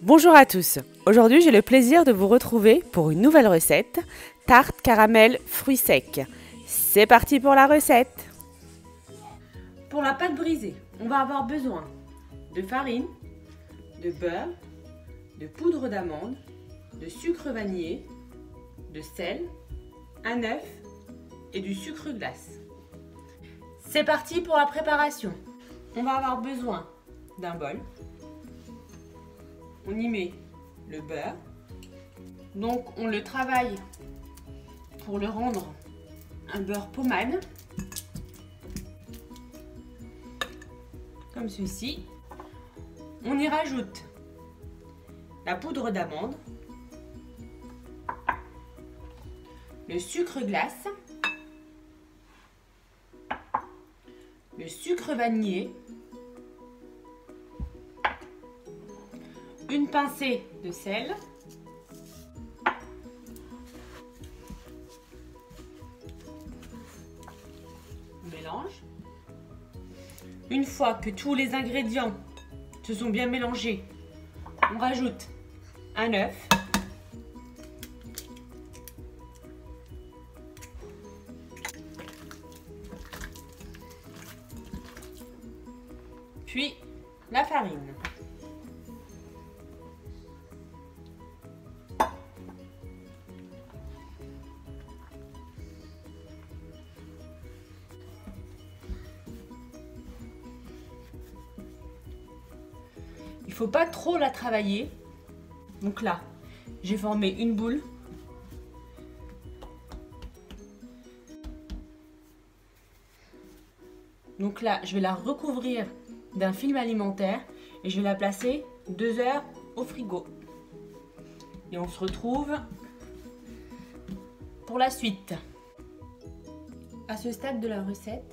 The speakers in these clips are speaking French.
Bonjour à tous, aujourd'hui j'ai le plaisir de vous retrouver pour une nouvelle recette, tarte caramel fruits secs. C'est parti pour la recette. Pour la pâte brisée, on va avoir besoin de farine, de beurre, de poudre d'amande, de sucre vanillé, de sel, un œuf et du sucre glace. C'est parti pour la préparation. On va avoir besoin d'un bol. On y met le beurre. Donc on le travaille pour le rendre un beurre pommade. Comme ceci. On y rajoute la poudre d'amande, le sucre glace, le sucre vanillé, une pincée de sel, on mélange. Une fois que tous les ingrédients se sont bien mélangés, on rajoute un œuf, puis la farine. Il ne faut pas trop la travailler. Donc là, j'ai formé une boule. Donc là, je vais la recouvrir d'un film alimentaire et je vais la placer 2 heures au frigo. Et on se retrouve pour la suite. À ce stade de la recette,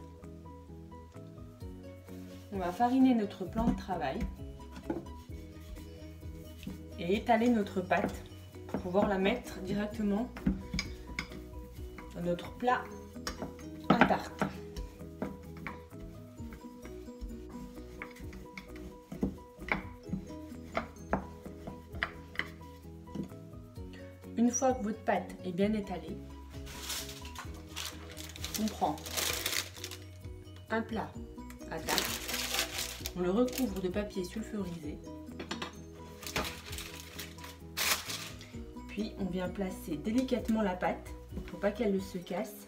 on va fariner notre plan de travail et étaler notre pâte pour pouvoir la mettre directement dans notre plat à tarte. Une fois que votre pâte est bien étalée, on prend un plat à tarte, on le recouvre de papier sulfurisé, puis on vient placer délicatement la pâte pour pas qu'elle ne se casse.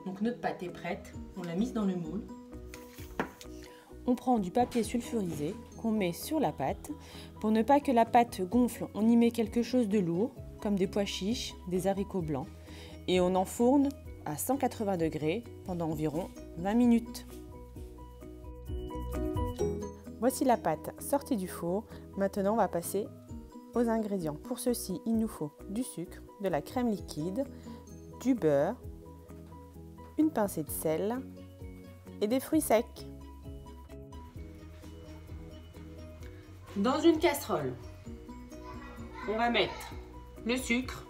Donc notre pâte est prête, on l'a mise dans le moule. On prend du papier sulfurisé qu'on met sur la pâte. Pour ne pas que la pâte gonfle, on y met quelque chose de lourd, comme des pois chiches, des haricots blancs. Et on enfourne à 180 degrés pendant environ 20 minutes. Voici la pâte sortie du four. Maintenant, on va passer aux ingrédients. Pour ceci, il nous faut du sucre, de la crème liquide, du beurre, une pincée de sel et des fruits secs. Dans une casserole, on va mettre le sucre,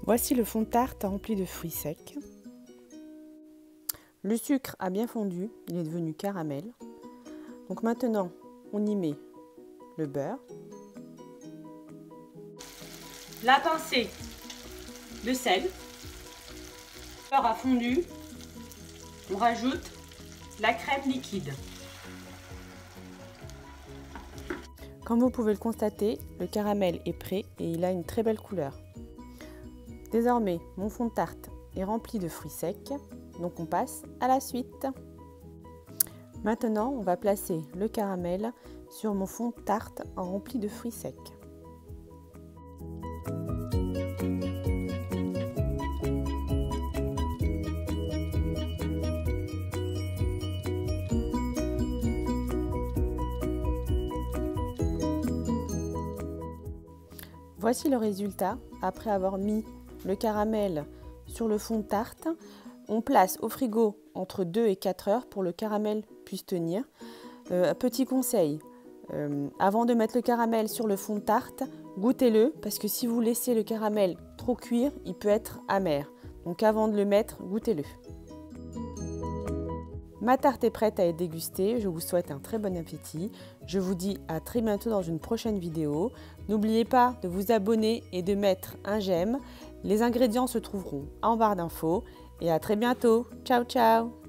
voici le fond de tarte rempli de fruits secs. Le sucre a bien fondu, il est devenu caramel. Donc maintenant, on y met le beurre, la pincée de sel, le beurre a fondu, on rajoute la crème liquide. Comme vous pouvez le constater, le caramel est prêt et il a une très belle couleur. Désormais, mon fond de tarte est rempli de fruits secs, donc on passe à la suite. Maintenant, on va placer le caramel sur mon fond de tarte rempli de fruits secs. Voici le résultat après avoir mis le caramel sur le fond de tarte. On place au frigo entre 2 et 4 heures pour que le caramel puisse tenir. Petit conseil, Avant de mettre le caramel sur le fond de tarte, goûtez-le parce que si vous laissez le caramel trop cuire, il peut être amer. Donc avant de le mettre, goûtez-le. Ma tarte est prête à être dégustée, je vous souhaite un très bon appétit. Je vous dis à très bientôt dans une prochaine vidéo. N'oubliez pas de vous abonner et de mettre un j'aime. Les ingrédients se trouveront en barre d'infos et à très bientôt. Ciao ciao!